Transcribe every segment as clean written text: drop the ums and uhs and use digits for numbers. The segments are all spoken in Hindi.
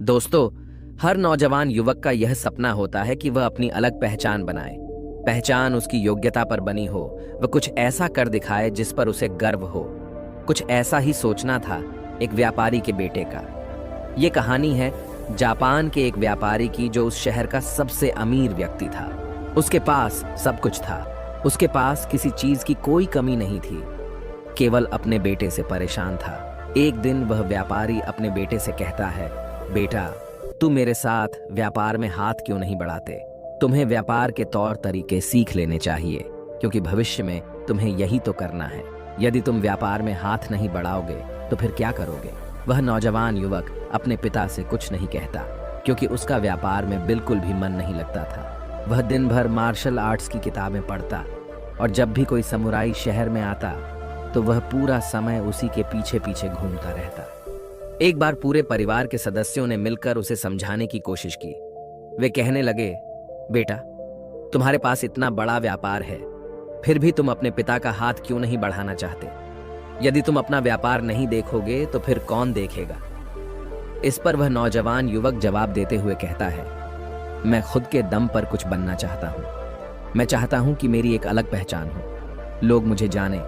दोस्तों, हर नौजवान युवक का यह सपना होता है कि वह अपनी अलग पहचान बनाए। पहचान उसकी योग्यता पर बनी हो, वह कुछ ऐसा कर दिखाए जिस पर उसे गर्व हो। कुछ ऐसा ही सोचना था एक व्यापारी के बेटे का। ये कहानी है जापान के एक व्यापारी की जो उस शहर का सबसे अमीर व्यक्ति था। उसके पास सब कुछ था। उसके पास किसी चीज की कोई कमी नहीं थी, केवल अपने बेटे से परेशान था। एक दिन वह व्यापारी अपने बेटे से कहता है, बेटा, तू मेरे साथ व्यापार में हाथ क्यों नहीं बढ़ाते? तुम्हें व्यापार के तौर तरीके सीख लेने चाहिए, क्योंकि भविष्य में तुम्हें यही तो करना है। यदि तुम व्यापार में हाथ नहीं बढ़ाओगे तो फिर क्या करोगे? वह नौजवान युवक अपने पिता से कुछ नहीं कहता, क्योंकि उसका व्यापार में बिल्कुल भी मन नहीं लगता था। वह दिन भर मार्शल आर्ट्स की किताबें पढ़ता, और जब भी कोई समुराई शहर में आता तो वह पूरा समय उसी के पीछे पीछे घूमता रहता। एक बार पूरे परिवार के सदस्यों ने मिलकर उसे समझाने की कोशिश की। वे कहने लगे, बेटा, तुम्हारे पास इतना बड़ा व्यापार है, फिर भी तुम अपने पिता का हाथ क्यों नहीं बढ़ाना चाहते? यदि तुम अपना व्यापार नहीं देखोगे तो फिर कौन देखेगा? इस पर वह नौजवान युवक जवाब देते हुए कहता है, मैं खुद के दम पर कुछ बनना चाहता हूं। मैं चाहता हूं कि मेरी एक अलग पहचान हो, लोग मुझे जाने,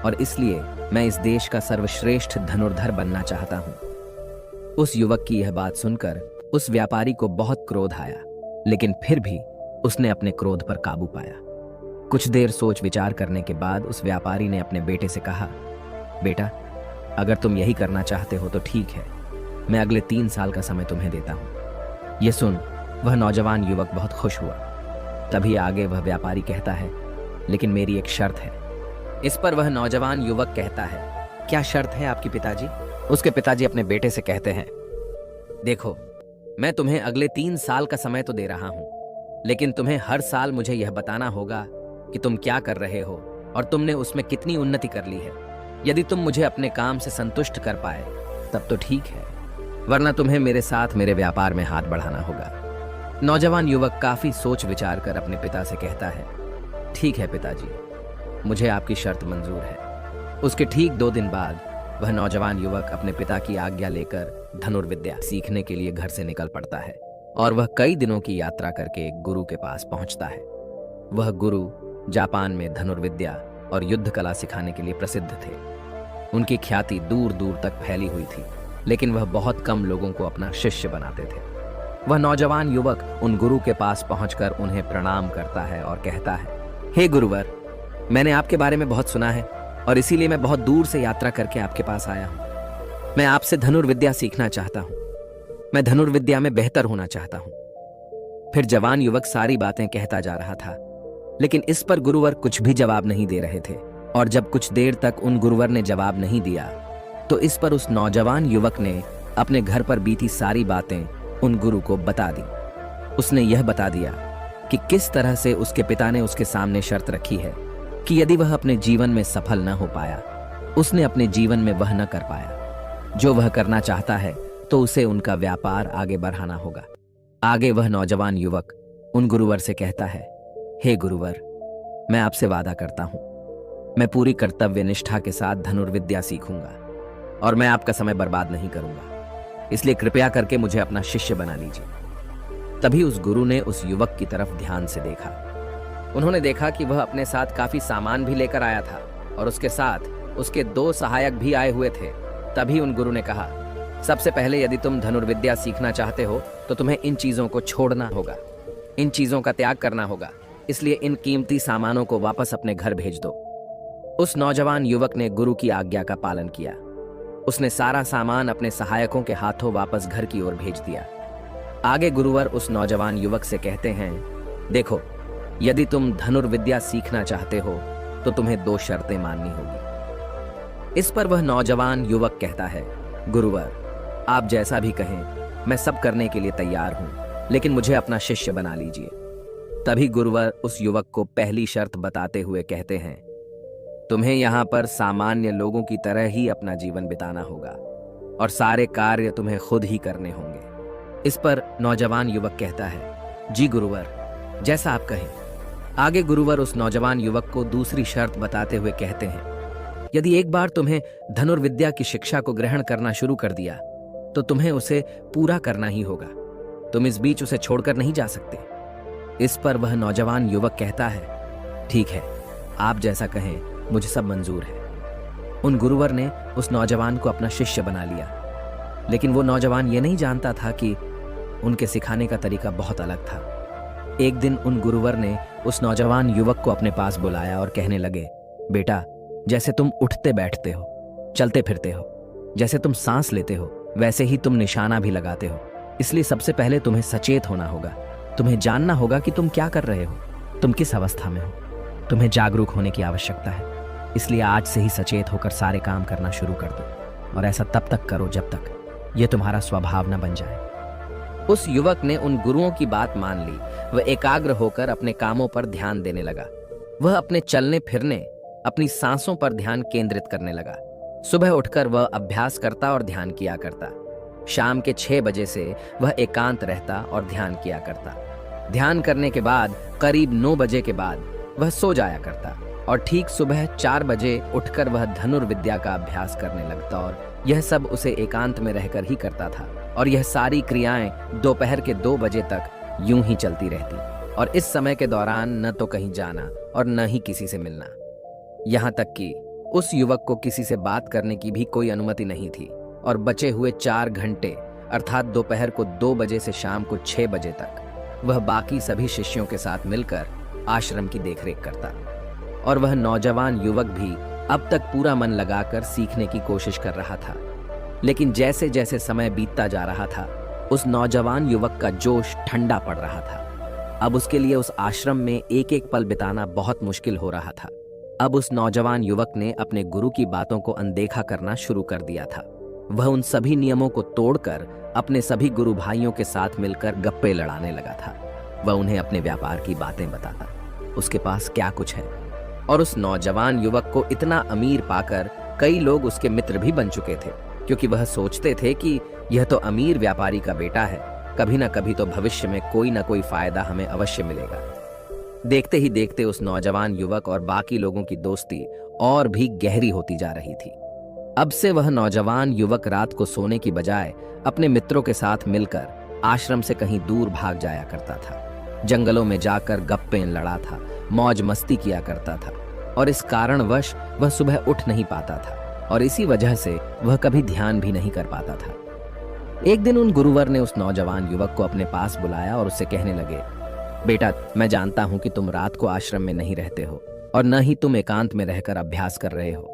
और इसलिए मैं इस देश का सर्वश्रेष्ठ धनुर्धर बनना चाहता हूं। उस युवक की यह बात सुनकर उस व्यापारी को बहुत क्रोध आया, लेकिन फिर भी उसने अपने क्रोध पर काबू पाया। कुछ देर सोच विचार करने के बाद उस व्यापारी ने अपने बेटे से कहा, बेटा, अगर तुम यही करना चाहते हो तो ठीक है, मैं अगले 3 साल का समय तुम्हें देता हूं। यह सुन वह नौजवान युवक बहुत खुश हुआ। तभी आगे वह व्यापारी कहता है, लेकिन मेरी एक शर्त है। इस पर वह नौजवान युवक कहता है, क्या शर्त है आपकी पिताजी? उसके पिताजी अपने बेटे से कहते हैं, देखो, मैं तुम्हें अगले 3 साल का समय तो दे रहा हूं, लेकिन तुम्हें हर साल मुझे यह बताना होगा कि तुम क्या कर रहे हो और तुमने उसमें कितनी उन्नति कर ली है। यदि तुम मुझे अपने काम से संतुष्ट कर पाए तब तो ठीक है, वरना तुम्हें मेरे साथ मेरे व्यापार में हाथ बढ़ाना होगा। नौजवान युवक काफी सोच विचार कर अपने पिता से कहता है, ठीक है पिताजी, मुझे आपकी शर्त मंजूर है। उसके ठीक 2 दिन बाद वह नौजवान युवक अपने पिता की आज्ञा लेकर धनुर्विद्या सीखने के लिए घर से निकल पड़ता है, और वह कई दिनों की यात्रा करके एक गुरु के पास पहुंचता है। वह गुरु जापान में धनुर्विद्या और युद्ध कला सिखाने के लिए प्रसिद्ध थे। उनकी ख्याति दूर दूर तक फैली हुई थी, लेकिन वह बहुत कम लोगों को अपना शिष्य बनाते थे। वह नौजवान युवक उन गुरु के पास पहुंचकर उन्हें प्रणाम करता है और कहता है, हे गुरुवर, मैंने आपके बारे में बहुत सुना है और इसीलिए मैं बहुत दूर से यात्रा करके आपके पास आया हूं। मैं आपसे धनुर्विद्या सीखना चाहता हूं। मैं धनुर्विद्या में बेहतर होना चाहता हूं। फिर जवान युवक सारी बातें कहता जा रहा था, लेकिन इस पर गुरुवर कुछ भी जवाब नहीं दे रहे थे। और जब कुछ देर तक उन गुरुवर ने जवाब नहीं दिया तो इस पर उस नौजवान युवक ने अपने घर पर बीती सारी बातें उन गुरु को बता दी। उसने यह बता दिया कि किस तरह से उसके पिता ने उसके सामने शर्त रखी है कि यदि वह अपने जीवन में सफल न हो पाया, उसने अपने जीवन में वह न कर पाया जो वह करना चाहता है, तो उसे उनका व्यापार आगे बढ़ाना होगा। आगे वह नौजवान युवक उन गुरुवर से कहता है, हे गुरुवर, मैं आपसे वादा करता हूं, मैं पूरी कर्तव्य निष्ठा के साथ धनुर्विद्या सीखूंगा और मैं आपका समय बर्बाद नहीं करूंगा, इसलिए कृपया करके मुझे अपना शिष्य बना लीजिए। तभी उस गुरु ने उस युवक की तरफ ध्यान से देखा। उन्होंने देखा कि वह अपने साथ काफी सामान भी लेकर आया था और उसके साथ उसके 2 सहायक भी आए हुए थे। तभी उन गुरु ने कहा, सबसे पहले यदि तुम धनुर्विद्या सीखना चाहते हो तो तुम्हें इन चीजों को छोड़ना होगा, इन चीजों का त्याग करना होगा, इसलिए इन कीमती सामानों को वापस अपने घर भेज दो। उस नौजवान युवक ने गुरु की आज्ञा का पालन किया। उसने सारा सामान अपने सहायकों के हाथों वापस घर की ओर भेज दिया। आगे गुरुवर उस नौजवान युवक से कहते हैं, देखो, यदि तुम धनुर्विद्या सीखना चाहते हो तो तुम्हें 2 शर्तें माननी होगी। इस पर वह नौजवान युवक कहता है, गुरुवर, आप जैसा भी कहें, मैं सब करने के लिए तैयार हूं, लेकिन मुझे अपना शिष्य बना लीजिए। तभी गुरुवर उस युवक को पहली शर्त बताते हुए कहते हैं, तुम्हें यहां पर सामान्य लोगों की तरह ही अपना जीवन बिताना होगा और सारे कार्य तुम्हें खुद ही करने होंगे। इस पर नौजवान युवक कहता है, जी गुरुवर, जैसा आप कहें। आगे गुरुवर उस नौजवान युवक को दूसरी शर्त बताते हुए कहते हैं, यदि एक बार तुम्हें धनुर्विद्या की शिक्षा को ग्रहण करना शुरू कर दिया तो तुम्हें उसे पूरा करना ही होगा। तुम इस बीच उसे छोड़कर नहीं जा सकते। इस पर वह नौजवान युवक कहता है, ठीक है, आप जैसा कहें, मुझे सब मंजूर है। उन गुरुवर ने उस नौजवान को अपना शिष्य बना लिया, लेकिन वो नौजवान ये नहीं जानता था कि उनके सिखाने का तरीका बहुत अलग था। एक दिन उन गुरुवर ने उस नौजवान युवक को अपने पास बुलाया और कहने लगे, बेटा, जैसे तुम उठते बैठते हो, चलते फिरते हो, जैसे तुम सांस लेते हो, वैसे ही तुम निशाना भी लगाते हो। इसलिए सबसे पहले तुम्हें सचेत होना होगा। तुम्हें जानना होगा कि तुम क्या कर रहे हो, तुम किस अवस्था में हो। तुम्हें जागरूक होने की आवश्यकता है। इसलिए आज से ही सचेत होकर सारे काम करना शुरू कर दो, और ऐसा तब तक करो जब तक यह तुम्हारा स्वभाव न बन जाए। उस युवक ने उन गुरुओं की बात मान ली। वह एकाग्र होकर अपने कामों पर ध्यान देने लगा। वह अपने चलने फिरने, अपनी सांसों पर ध्यान केंद्रित करने लगा। सुबह उठकर वह अभ्यास करता और ध्यान किया करता। शाम के 6 बजे से वह एकांत रहता और ध्यान किया करता। ध्यान करने के बाद करीब 9 बजे के बाद वह सो जाया करता और ठीक सुबह 4 बजे उठकर वह धनुर्विद्या का अभ्यास करने लगता। और यह सब उसे एकांत में रहकर ही करता था। और यह सारी क्रियाएं दोपहर के 2 बजे तक यूं ही चलती रहती। और इस समय के दौरान न तो कहीं जाना और न ही किसी से मिलना। यहाँ तक कि उस युवक को किसी से बात करने की भी कोई अनुमति नहीं थी। और बचे हुए 4 घंटे अर्थात दोपहर को 2 बजे से शाम को 6 बजे तक वह बाकी सभी शिष्यों के साथ मिलकर आश्रम की देखरेख करता। और वह नौजवान युवक भी अब तक पूरा मन लगाकर सीखने की कोशिश कर रहा था। लेकिन जैसे जैसे समय बीतता जा रहा था, उस नौजवान युवक का जोश ठंडा पड़ रहा था। अब उसके लिए उस आश्रम में एक एक पल बिताना बहुत मुश्किल हो रहा था। अब उस नौजवान युवक ने अपने गुरु की बातों को अनदेखा करना शुरू कर दिया था। वह उन सभी नियमों को तोड़कर अपने सभी गुरु भाइयों के साथ मिलकर गप्पे लड़ाने लगा था। वह उन्हें अपने व्यापार की बातें बताता, उसके पास क्या कुछ है। और उस नौजवान युवक को इतना अमीर पाकर कई लोग उसके मित्र भी बन चुके थे, क्योंकि वह सोचते थे कि यह तो अमीर व्यापारी का बेटा है, कभी ना कभी तो भविष्य में कोई ना कोई फायदा हमें अवश्य मिलेगा। देखते ही देखते उस नौजवान युवक और बाकी लोगों की दोस्ती और भी गहरी होती जा रही थी। अब से वह नौजवान युवक रात को सोने की बजाय अपने मित्रों के साथ मिलकर आश्रम से कहीं दूर भाग जाया करता था। जंगलों में जाकर गप्पे लड़ा था, मौज मस्ती किया करता था। और इस कारणवश वह सुबह उठ नहीं पाता था और इसी वजह से वह कभी ध्यान भी नहीं कर पाता था। एक दिन उन गुरुवर ने उस नौजवान युवक को अपने पास बुलाया और उससे कहने लगे, बेटा, मैं जानता हूं कि तुम रात को आश्रम में नहीं रहते हो और न ही तुम एकांत में रहकर अभ्यास कर रहे हो।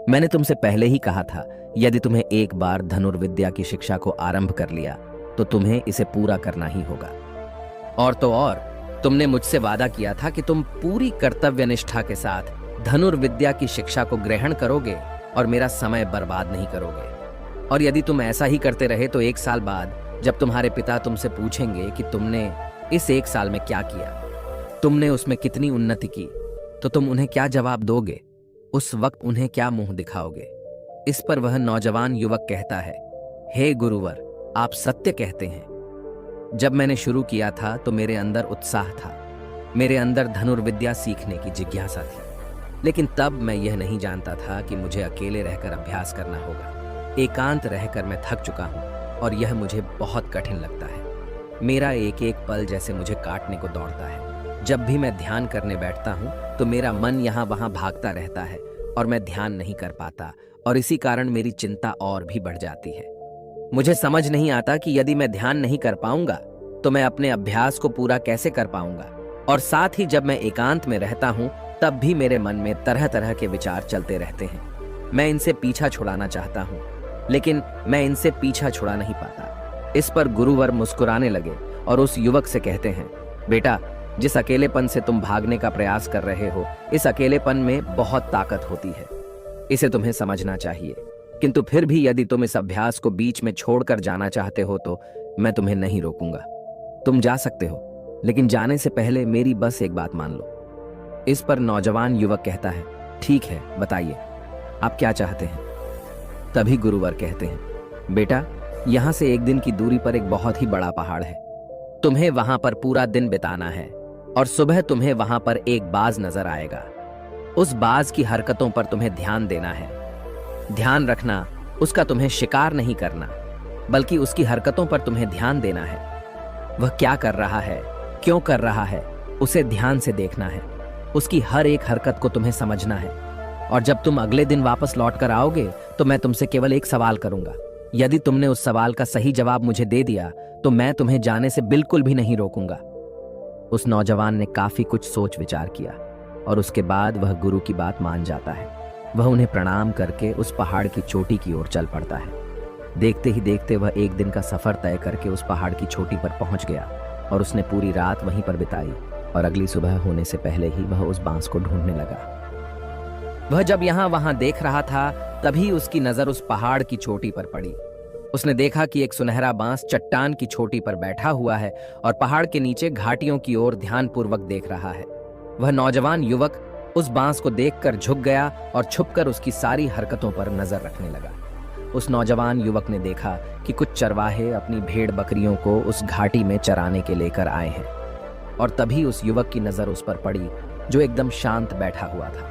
मैंने तुमसे पहले ही कहा था, यदि तुम्हें एक बार धनुर्विद्या की शिक्षा को आरंभ कर लिया तो तुम्हें इसे पूरा करना ही होगा। और तो और, तुमने मुझसे वादा किया था कि तुम पूरी कर्तव्य निष्ठा के साथ धनुर्विद्या की शिक्षा को ग्रहण करोगे और मेरा समय बर्बाद नहीं करोगे। और यदि तुम ऐसा ही करते रहे तो 1 साल बाद जब तुम्हारे पिता तुमसे पूछेंगे कि तुमने इस 1 साल में क्या किया, तुमने उसमें कितनी उन्नति की, तो तुम उन्हें क्या जवाब दोगे? उस वक्त उन्हें क्या मुंह दिखाओगे? इस पर वह नौजवान युवक कहता है, हे गुरुवर, आप सत्य कहते हैं। जब मैंने शुरू किया था तो मेरे अंदर उत्साह था, मेरे अंदर धनुर्विद्या सीखने की जिज्ञासा थी। लेकिन तब मैं यह नहीं जानता था कि मुझे अकेले रहकर अभ्यास करना होगा। एकांत रहकर मैं थक चुका हूं और यह मुझे बहुत कठिन लगता है। मेरा एक एक पल जैसे मुझे काटने को दौड़ता है। जब भी मैं ध्यान करने बैठता हूं तो मेरा मन यहाँ वहां भागता रहता है और मैं ध्यान नहीं कर पाता और इसी कारण मेरी चिंता और भी बढ़ जाती है। मुझे समझ नहीं आता कि यदि मैं ध्यान नहीं कर पाऊंगा तो मैं अपने अभ्यास को पूरा कैसे कर पाऊंगा। और साथ ही जब मैं एकांत में रहता हूं तब भी मेरे मन में तरह तरह के विचार चलते रहते हैं। मैं इनसे पीछा छुड़ाना चाहता हूं, लेकिन मैं इनसे पीछा छुड़ा नहीं पाता। इस पर गुरुवर मुस्कुराने लगे और उस युवक से कहते हैं, बेटा, जिस अकेलेपन से तुम भागने का प्रयास कर रहे हो, इस अकेलेपन में बहुत ताकत होती है। इसे तुम्हें समझना चाहिए। किंतु फिर भी यदि तुम इस अभ्यास को बीच में छोड़कर जाना चाहते हो तो मैं तुम्हें नहीं रोकूंगा। तुम जा सकते हो, लेकिन जाने से पहले मेरी बस एक बात मान लो। इस पर नौजवान युवक कहता है, ठीक है, बताइए, आप क्या चाहते हैं? तभी गुरुवर कहते हैं, बेटा, यहां से 1 दिन की दूरी पर एक बहुत ही बड़ा पहाड़ है। तुम्हें वहां पर पूरा दिन बिताना है और सुबह तुम्हें वहां पर एक बाज नजर आएगा। उस बाज की हरकतों पर तुम्हें ध्यान देना है। ध्यान रखना, उसका तुम्हें शिकार नहीं करना। बल्कि उसकी हरकतों पर तुम्हें ध्यान देना है। वह क्या कर रहा है, क्यों कर रहा है, उसे ध्यान से देखना है। उसकी हर एक हरकत को तुम्हें समझना है। और जब तुम अगले दिन वापस लौट कर आओगे तो मैं तुमसे केवल एक सवाल करूंगा। यदि तुमने उस सवाल का सही जवाब मुझे दे दिया तो मैं तुम्हें जाने से बिल्कुल भी नहीं रोकूंगा। उस नौजवान ने काफी कुछ सोच विचार किया और उसके बाद वह गुरु की बात मान जाता है। वह उन्हें प्रणाम करके उस पहाड़ की चोटी की ओर चल पड़ता है। देखते ही देखते वह एक दिन का सफर तय करके उस पहाड़ की चोटी पर पहुंच गया और उसने पूरी रात वहीं पर बिताई और अगली सुबह होने से पहले ही वह उस बांस को ढूंढने लगा। वह जब यहां वहां देख रहा था तभी उसकी नजर उस पहाड़ की चोटी पर पड़ी। उसने देखा कि एक सुनहरा बांस चट्टान की चोटी पर बैठा हुआ है और पहाड़ के नीचे घाटियों की ओर ध्यानपूर्वक देख रहा है। वह नौजवान युवक उस बांस को देखकर झुक गया और छुपकर उसकी सारी हरकतों पर नजर रखने लगा। उस नौजवान युवक ने देखा कि कुछ चरवाहे अपनी भेड़ बकरियों को उस घाटी में चराने के लेकर आए हैं और तभी उस युवक की नजर उस पर पड़ी जो एकदम शांत बैठा हुआ था।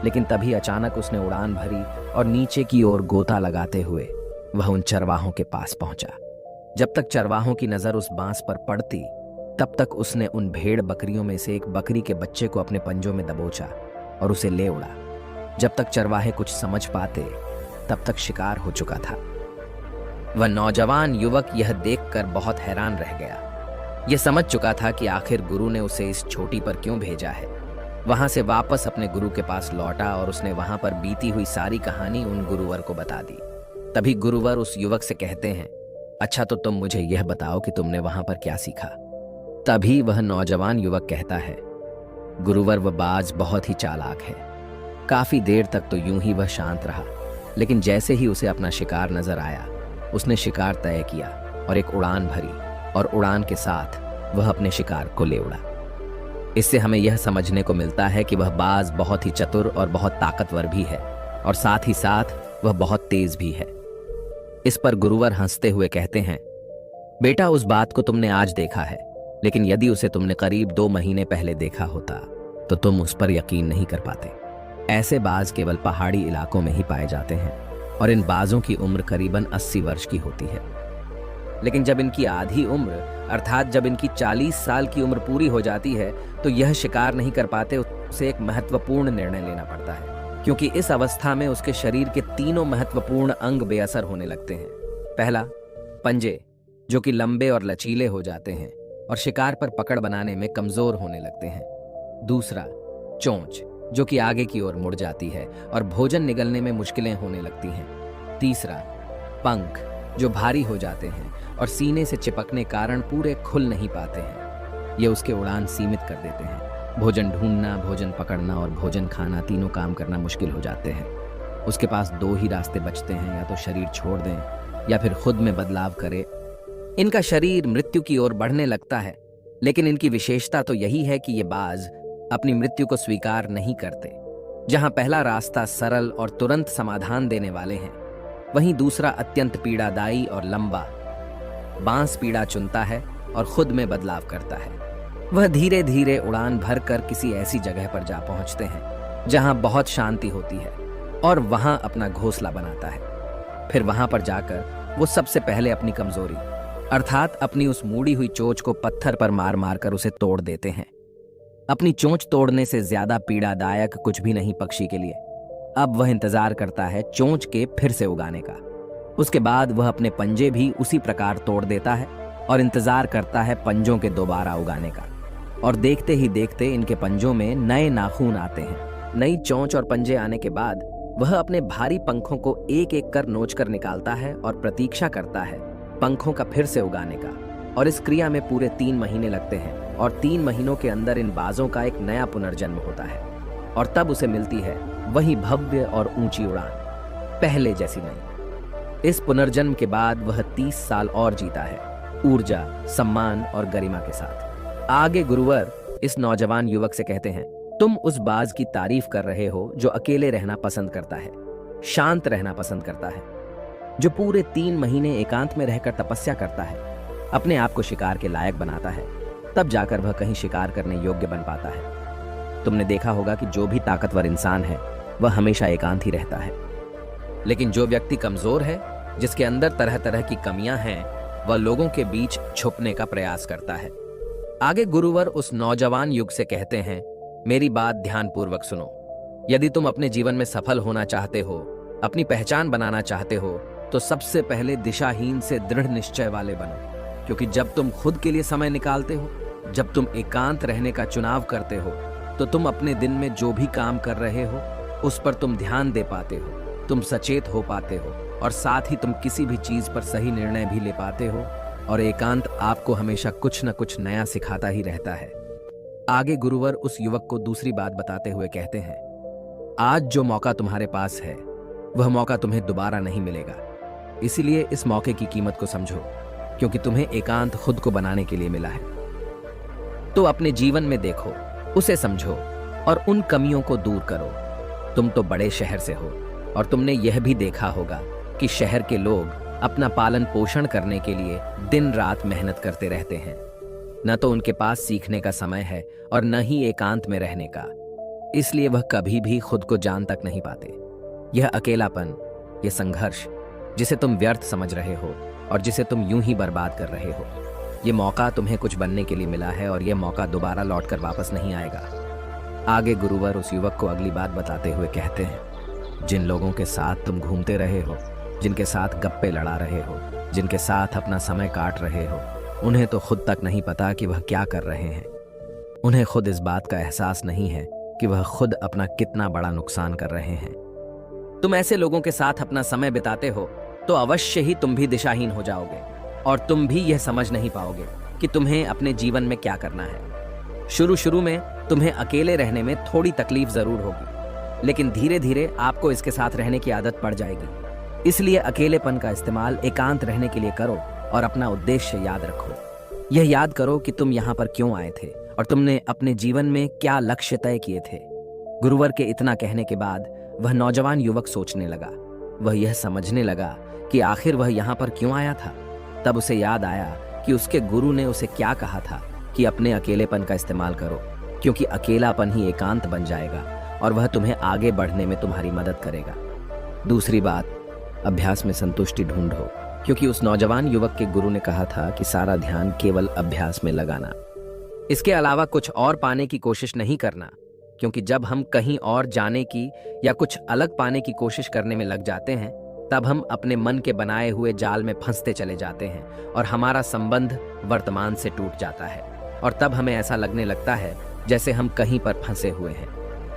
लेकिन तभी अचानक उसने उड़ान भरी और नीचे की ओर गोता लगाते हुए वह उन चरवाहों के पास पहुंचा। जब तक चरवाहों की नजर उस बांस पर पड़ती तब तक उसने उन भेड़ बकरियों में से एक बकरी के बच्चे को अपने पंजों में दबोचा और उसे ले उड़ा। जब तक चरवाहे कुछ समझ पाते तब तक शिकार हो चुका था। वह नौजवान युवक यह देखकर बहुत हैरान रह गया। यह समझ चुका था कि आखिर गुरु ने उसे इस चोटी पर क्यों भेजा है। वहां से वापस अपने गुरु के पास लौटा और उसने वहां पर बीती हुई सारी कहानी उन गुरुवर को बता दी। तभी गुरुवर उस युवक से कहते हैं, अच्छा तो तुम मुझे यह बताओ कि तुमने वहां पर क्या सीखा। तभी वह नौजवान युवक कहता है, गुरुवर वह बाज बहुत ही चालाक है। काफी देर तक तो यूं ही वह शांत रहा, लेकिन जैसे ही उसे अपना शिकार नजर आया उसने शिकार तय किया और एक उड़ान भरी और उड़ान के साथ वह अपने शिकार को ले उड़ा। इससे हमें यह समझने को मिलता है कि वह बाज बहुत ही चतुर और बहुत ताकतवर भी है और साथ ही साथ वह बहुत तेज भी है। इस पर गुरुवर हंसते हुए कहते हैं, बेटा उस बात को तुमने आज देखा है, लेकिन यदि उसे तुमने करीब 2 महीने पहले देखा होता तो तुम उस पर यकीन नहीं कर पाते। ऐसे बाज केवल पहाड़ी इलाकों में ही पाए जाते हैं और इन बाजों की उम्र करीबन 80 वर्ष की होती है। लेकिन जब इनकी आधी उम्र अर्थात जब इनकी 40 साल की उम्र पूरी हो जाती है तो यह शिकार नहीं कर पाते। उसे एक महत्वपूर्ण निर्णय लेना पड़ता है, क्योंकि इस अवस्था में उसके शरीर के 3 महत्वपूर्ण अंग बेअसर होने लगते हैं। पहला, पंजे, जो कि लंबे और लचीले हो जाते हैं और शिकार पर पकड़ बनाने में कमजोर होने लगते हैं। दूसरा, चोंच, जो कि आगे की ओर मुड़ जाती है और भोजन निगलने में मुश्किलें होने लगती हैं। तीसरा, पंख, जो भारी हो जाते हैं और सीने से चिपकने कारण पूरे खुल नहीं पाते हैं। ये उसके उड़ान सीमित कर देते हैं। भोजन ढूंढना, भोजन पकड़ना और भोजन खाना, तीनों काम करना मुश्किल हो जाते हैं। उसके पास 2 ही रास्ते बचते हैं, या तो शरीर छोड़ दें या फिर खुद में बदलाव करे। इनका शरीर मृत्यु की ओर बढ़ने लगता है, लेकिन इनकी विशेषता तो यही है कि ये बाज अपनी मृत्यु को स्वीकार नहीं करते। जहां पहला रास्ता सरल और तुरंत समाधान देने वाले हैं, वहीं दूसरा अत्यंत पीड़ादायी और लंबा बांस पीड़ा चुनता है और खुद में बदलाव करता है। वह धीरे धीरे उड़ान भरकर किसी ऐसी जगह पर जा पहुंचते हैं जहां बहुत शांति होती है और वहां अपना घोंसला बनाता है। फिर वहां पर जाकर वो सबसे पहले अपनी कमजोरी अर्थात अपनी उस मुड़ी हुई चोंच को पत्थर पर मार मार कर उसे तोड़ देते हैं। अपनी चोंच तोड़ने से ज्यादा पीड़ादायक कुछ भी नहीं पक्षी के लिए। अब वह इंतजार करता है चोंच के फिर से उगाने का। उसके बाद वह अपने पंजे भी उसी प्रकार तोड़ देता है और इंतजार करता है पंजों के दोबारा उगाने का। और देखते ही देखते इनके पंजों में नए नाखून आते हैं। नई चोंच और पंजे आने के बाद वह अपने भारी पंखों को एक एक कर नोच कर निकालता है और प्रतीक्षा करता है पंखों का फिर से उगाने का। और इस क्रिया में पूरे 3 महीने लगते हैं और 3 महीनों के अंदर इन बाजों का एक नया पुनर्जन्म होता है और तब उसे मिलती है वही भव्य और ऊंची उड़ान, पहले जैसी नहीं। इस पुनर्जन्म के बाद वह 30 साल और जीता है, ऊर्जा, सम्मान और गरिमा के साथ। आगे गुरुवर इस नौजवान युवक से कहते हैं, तुम उस बाज की तारीफ कर रहे हो जो अकेले रहना पसंद करता है, शांत रहना पसंद करता है, जो पूरे 3 महीने एकांत में रहकर तपस्या करता है, अपने आप को शिकार के लायक बनाता है, तब जाकर वह कहीं शिकार करने योग्य बन पाता है। तुमने देखा होगा कि जो भी ताकतवर इंसान है वह हमेशा एकांत ही रहता है, लेकिन जो व्यक्ति कमजोर है जिसके अंदर तरह तरह की कमियां हैं, वह लोगों के बीच छुपने का प्रयास करता है। आगे गुरुवर उस नौजवान युग से कहते हैं, मेरी बात ध्यानपूर्वक सुनो। यदि तुम अपने जीवन में सफल होना चाहते हो, अपनी पहचान बनाना चाहते हो, तो सबसे पहले दिशाहीन से दृढ़ निश्चय वाले बनो। क्योंकि जब तुम खुद के लिए समय निकालते हो, जब तुम एकांत रहने का चुनाव करते हो, तो तुम अपने दिन में जो भी काम कर रहे हो उस पर तुम ध्यान दे पाते हो, तुम सचेत हो पाते हो, और साथ ही तुम किसी भी चीज पर सही निर्णय भी ले पाते हो। और एकांत आपको हमेशा कुछ न कुछ नया सिखाता ही रहता है। आगे गुरुवर उस युवक को दूसरी बात बताते हुए कहते हैं, आज जो मौका तुम्हारे पास है वह मौका तुम्हें दोबारा नहीं मिलेगा। इसीलिए इस मौके की कीमत को समझो, क्योंकि तुम्हें एकांत खुद को बनाने के लिए मिला है। तो अपने जीवन में देखो, उसे समझो और उन कमियों को दूर करो। तुम तो बड़े शहर से हो और तुमने यह भी देखा होगा कि शहर के लोग अपना पालन पोषण करने के लिए दिन रात मेहनत करते रहते हैं। न तो उनके पास सीखने का समय है और न ही एकांत में रहने का। इसलिए वह कभी भी खुद को जान तक नहीं पाते। यह अकेलापन, यह संघर्ष जिसे तुम व्यर्थ समझ रहे हो और जिसे तुम यूं ही बर्बाद कर रहे हो, ये मौका तुम्हें कुछ बनने के लिए मिला है और यह मौका दोबारा लौटकर वापस नहीं आएगा। आगे गुरुवर उस युवक को अगली बात बताते हुए कहते हैं, जिन लोगों के साथ तुम घूमते रहे हो, जिनके साथ गप्पे लड़ा रहे हो, जिनके साथ अपना समय काट रहे हो, उन्हें तो खुद तक नहीं पता कि वह क्या कर रहे हैं। उन्हें खुद इस बात का एहसास नहीं है कि वह खुद अपना कितना बड़ा नुकसान कर रहे हैं। तुम ऐसे लोगों के साथ अपना समय बिताते हो तो अवश्य ही तुम भी दिशाहीन हो जाओगे और तुम भी यह समझ नहीं पाओगे कि तुम्हें अपने जीवन में क्या करना है। शुरू में तुम्हें अकेले रहने में थोड़ी तकलीफ जरूर होगी, लेकिन धीरे धीरे आपको इसके साथ रहने की आदत पड़ जाएगी। इसलिए अकेलेपन का इस्तेमाल एकांत रहने के लिए करो और अपना उद्देश्य याद रखो। यह याद करो कि तुम यहाँ पर क्यों आए थे और तुमने अपने जीवन में क्या लक्ष्य तय किए थे। गुरुवर के इतना कहने के बाद वह नौजवान युवक सोचने लगा। वह यह समझने लगा कि आखिर वह यहाँ पर क्यों आया था। तब उसे याद आया कि उसके गुरु ने उसे क्या कहा था कि अपने अकेलेपन का इस्तेमाल करो, क्योंकि अकेलापन ही एकांत बन जाएगा और वह तुम्हें आगे बढ़ने में तुम्हारी मदद करेगा। दूसरी बात, अभ्यास में संतुष्टि ढूंढो, क्योंकि उस नौजवान युवक के गुरु ने कहा था कि सारा ध्यान केवल अभ्यास में लगाना, इसके अलावा कुछ और पाने की कोशिश नहीं करना। क्योंकि जब हम कहीं और जाने की या कुछ अलग पाने की कोशिश करने में लग जाते हैं, तब हम अपने मन के बनाए हुए जाल में फंसते चले जाते हैं और हमारा संबंध वर्तमान से टूट जाता है। और तब हमें ऐसा लगने लगता है जैसे हम कहीं पर फंसे हुए हैं,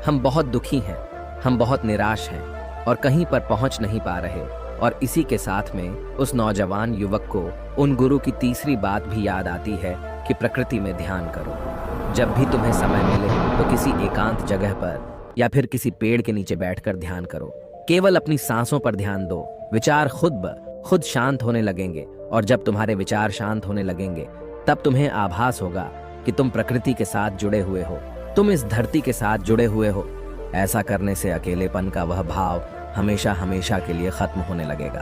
हम बहुत दुखी हैं, हम बहुत निराश हैं और कहीं पर पहुंच नहीं पा रहे। और इसी के साथ में उस नौजवान युवक को उन गुरु की तीसरी बात भी याद आती है कि प्रकृति में ध्यान करो। जब भी तुम्हें समय मिले तो किसी एकांत जगह पर या फिर किसी पेड़ के नीचे बैठकर ध्यान करो। केवल अपनी सांसों पर ध्यान दो। विचार खुद शांत होने लगेंगे और जब तुम्हारे विचार शांत होने लगेंगे तब तुम्हें आभास होगा कि तुम प्रकृति के साथ जुड़े हुए हो, तुम इस धरती के साथ जुड़े हुए हो। ऐसा करने से अकेलेपन का वह भाव हमेशा हमेशा के लिए खत्म होने लगेगा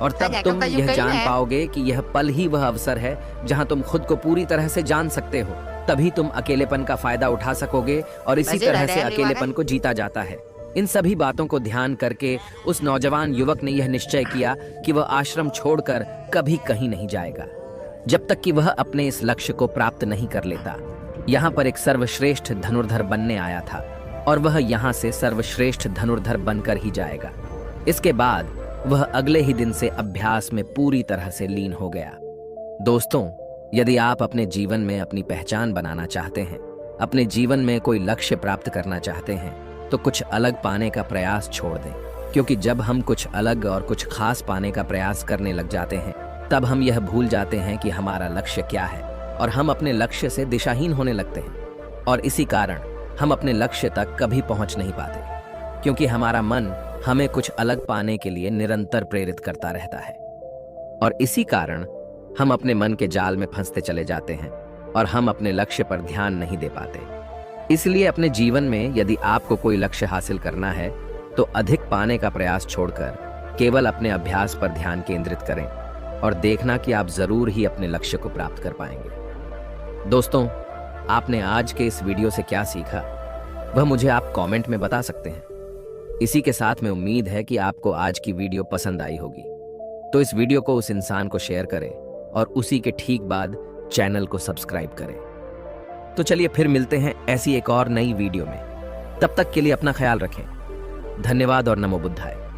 और तब तुम यह जान पाओगे कि यह पल ही वह अवसर है जहां तुम खुद को पूरी तरह से जान सकते हो। तभी तुम अकेलेपन का फायदा उठा सकोगे और इसी तरह से अकेलेपन को जीता जाता है। इन सभी बातों को ध्यान करके उस नौजवान युवक ने यह निश्चय किया कि वह आश्रम छोड़कर कभी कहीं नहीं जाएगा जब तक कि वह अपने इस लक्ष्य को प्राप्त नहीं कर लेता। यहाँ पर एक सर्वश्रेष्ठ धनुर्धर बनने आया था और वह यहाँ से सर्वश्रेष्ठ धनुर्धर बनकर ही जाएगा। इसके बाद वह अगले ही दिन से अभ्यास में पूरी तरह से लीन हो गया। दोस्तों, यदि आप अपने जीवन में अपनी पहचान बनाना चाहते हैं, अपने जीवन में कोई लक्ष्य प्राप्त करना चाहते हैं, तो कुछ अलग पाने का प्रयास छोड़ दें। क्योंकि जब हम कुछ अलग और कुछ खास पाने का प्रयास करने लग जाते हैं, तब हम यह भूल जाते हैं कि हमारा लक्ष्य क्या है और हम अपने लक्ष्य से दिशाहीन होने लगते हैं। और इसी कारण हम अपने लक्ष्य तक कभी पहुंच नहीं पाते, क्योंकि हमारा मन हमें कुछ अलग पाने के लिए निरंतर प्रेरित करता रहता है। और इसी कारण हम अपने मन के जाल में फंसते चले जाते हैं और हम अपने लक्ष्य पर ध्यान नहीं दे पाते। इसलिए अपने जीवन में यदि आपको कोई लक्ष्य हासिल करना है तो अधिक पाने का प्रयास छोड़कर केवल अपने अभ्यास पर ध्यान केंद्रित करें और देखना कि आप जरूर ही अपने लक्ष्य को प्राप्त कर पाएंगे। दोस्तों, आपने आज के इस वीडियो से क्या सीखा वह मुझे आप कमेंट में बता सकते हैं। इसी के साथ में उम्मीद है कि आपको आज की वीडियो पसंद आई होगी। तो इस वीडियो को उस इंसान को शेयर करें और उसी के ठीक बाद चैनल को सब्सक्राइब करें। तो चलिए फिर मिलते हैं ऐसी एक और नई वीडियो में। तब तक के लिए अपना ख्याल रखें। धन्यवाद और नमो बुद्धाय।